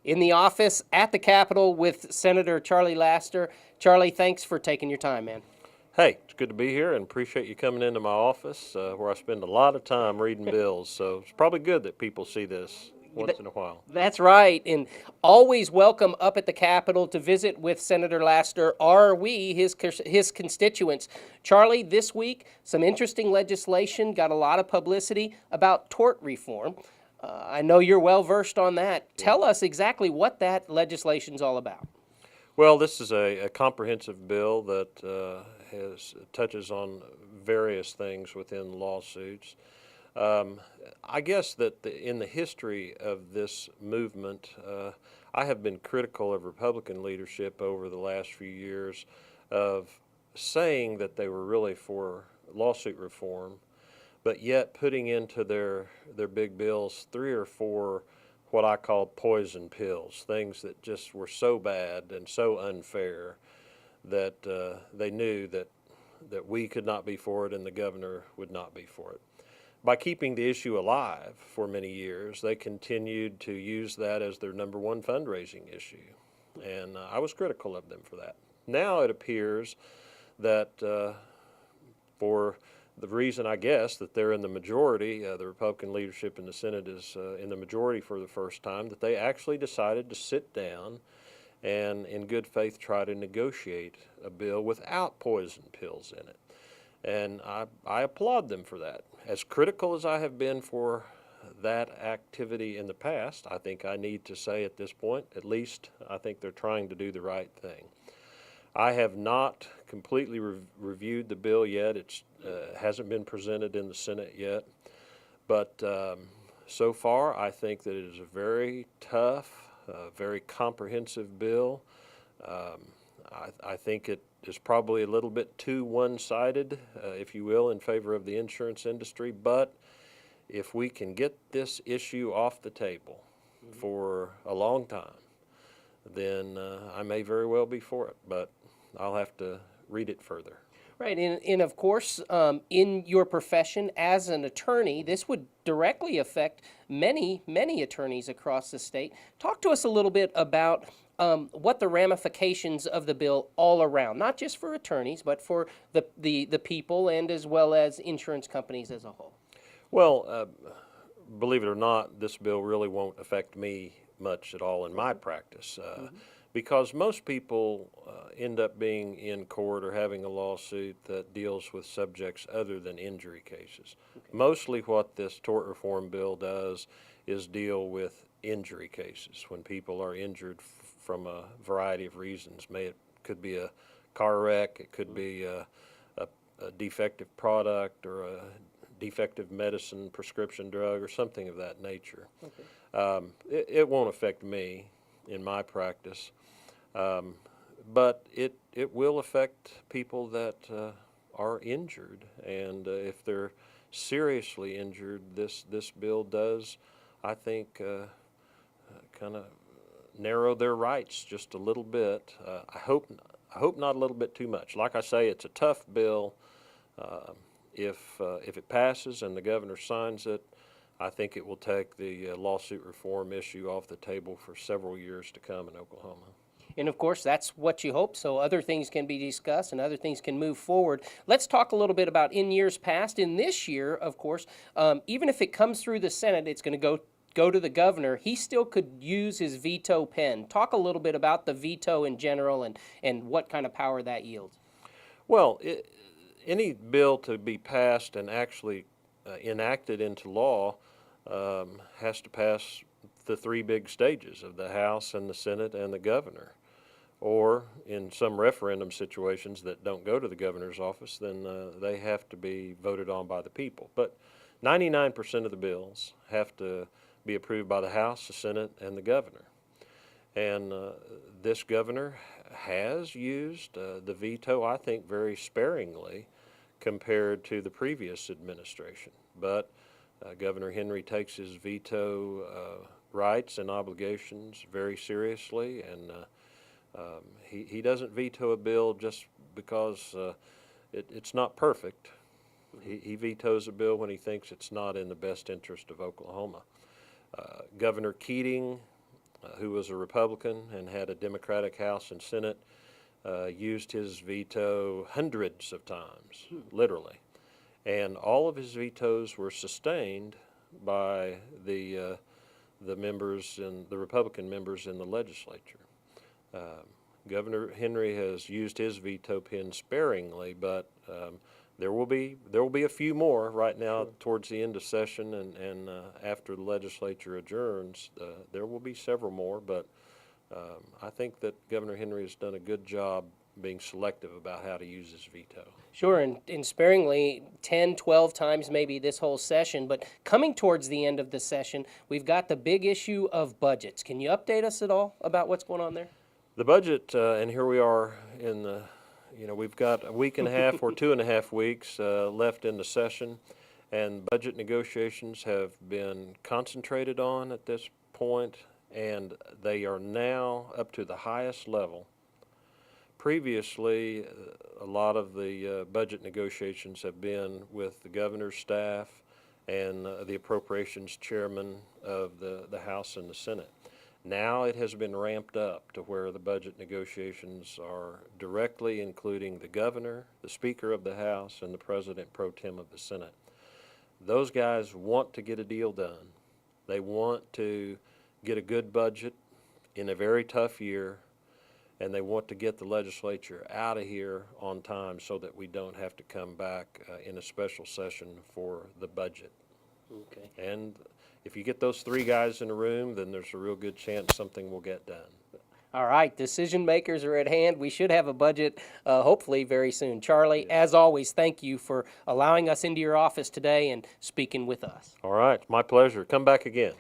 in the office at the Capitol with Senator Charlie Laster. Charlie, thanks for taking your time, man. Hey, it's good to be here and appreciate you coming into my office where I spend a lot of time reading bills. So it's probably good that people see this once in a while. That's right, and always welcome up at the Capitol to visit with Senator Laster. Are we his constituents? Charlie, this week, some interesting legislation got a lot of publicity about tort reform. I know you're well versed on that. Tell us exactly what that legislation's all about. Well, this is a comprehensive bill that touches on various things within lawsuits. I guess that in the history of this movement, I have been critical of Republican leadership over the last few years of saying that they were really for lawsuit reform, but yet putting into their big bills 3 or 4 what I call poison pills, things that just were so bad and so unfair that they knew that we could not be for it and the governor would not be for it. By keeping the issue alive for many years, they continued to use that as their number one fundraising issue, and I was critical of them for that. Now it appears that for the reason, I guess, that they're in the majority, the Republican leadership in the Senate is in the majority for the first time, that they actually decided to sit down and in good faith try to negotiate a bill without poison pills in it. And I applaud them for that. As critical as I have been for that activity in the past, I think I need to say at this point, at least I think they're trying to do the right thing. I have not completely reviewed the bill yet. It hasn't been presented in the Senate yet. But so far, I think that it is a very tough, very comprehensive bill. I think it is probably a little bit too one-sided, if you will, in favor of the insurance industry. But if we can get this issue off the table for a long time, then I may very well be for it. But I'll have to read it further. Right, and of course, in your profession as an attorney, this would directly affect many attorneys across the state. Talk to us a little bit about what the ramifications of the bill all around, not just for attorneys, but for the people and as well as insurance companies as a whole. Well, believe it or not, this bill really won't affect me much at all in my practice. Because most people end up being in court or having a lawsuit that deals with subjects other than injury cases. Okay. Mostly what this tort reform bill does is deal with injury cases, when people are injured from a variety of reasons. It could be a car wreck, it could be a defective product or a defective medicine, prescription drug, or something of that nature. Okay. It won't affect me in my practice. But it will affect people that are injured, and if they're seriously injured, this bill does, I think, kind of narrow their rights just a little bit. I hope not a little bit too much. Like I say, it's a tough bill. If it passes and the governor signs it, I think it will take the lawsuit reform issue off the table for several years to come in Oklahoma. And of course, that's what you hope, so other things can be discussed and other things can move forward. Let's talk a little bit about in years past. In this year, of course, even if it comes through the Senate, it's going to go to the governor. He still could use his veto pen. Talk a little bit about the veto in general and what kind of power that yields. Well, any bill to be passed and actually enacted into law has to pass the 3 big stages of the House and the Senate and the governor. Or in some referendum situations that don't go to the governor's office, then they have to be voted on by the people. But 99% of the bills have to be approved by the House, the Senate, and the governor. And this governor has used the veto, I think, very sparingly compared to the previous administration. But Governor Henry takes his veto rights and obligations very seriously, and he doesn't veto a bill just because it's not perfect. He vetoes a bill when he thinks it's not in the best interest of Oklahoma. Governor Keating who was a Republican and had a Democratic House and Senate, used his veto hundreds of times, literally. And all of his vetoes were sustained by the members and the Republican members in the legislature. Governor Henry has used his veto pen sparingly, but there will be a few more right now towards the end of session and after the legislature adjourns. There will be several more, but I think that Governor Henry has done a good job being selective about how to use his veto. Sure, and sparingly 10, 12 times maybe this whole session, but coming towards the end of the session, we've got the big issue of budgets. Can you update us at all about what's going on there? The budget, and here we are in the, we've got a week and a half or 2.5 weeks left in the session, and budget negotiations have been concentrated on at this point, and they are now up to the highest level. Previously, a lot of the budget negotiations have been with the governor's staff and the appropriations chairman of the House and the Senate. Now it has been ramped up to where the budget negotiations are directly including the governor, the Speaker of the House, and the President pro tem of the Senate. Those guys want to get a deal done. They want to get a good budget in a very tough year, and they want to get the legislature out of here on time so that we don't have to come back in a special session for the budget. Okay. And if you get those three guys in a room, then there's a real good chance something will get done. All right, decision makers are at hand. We should have a budget hopefully very soon. Charlie, as always, thank you for allowing us into your office today and speaking with us. All right, my pleasure. Come back again.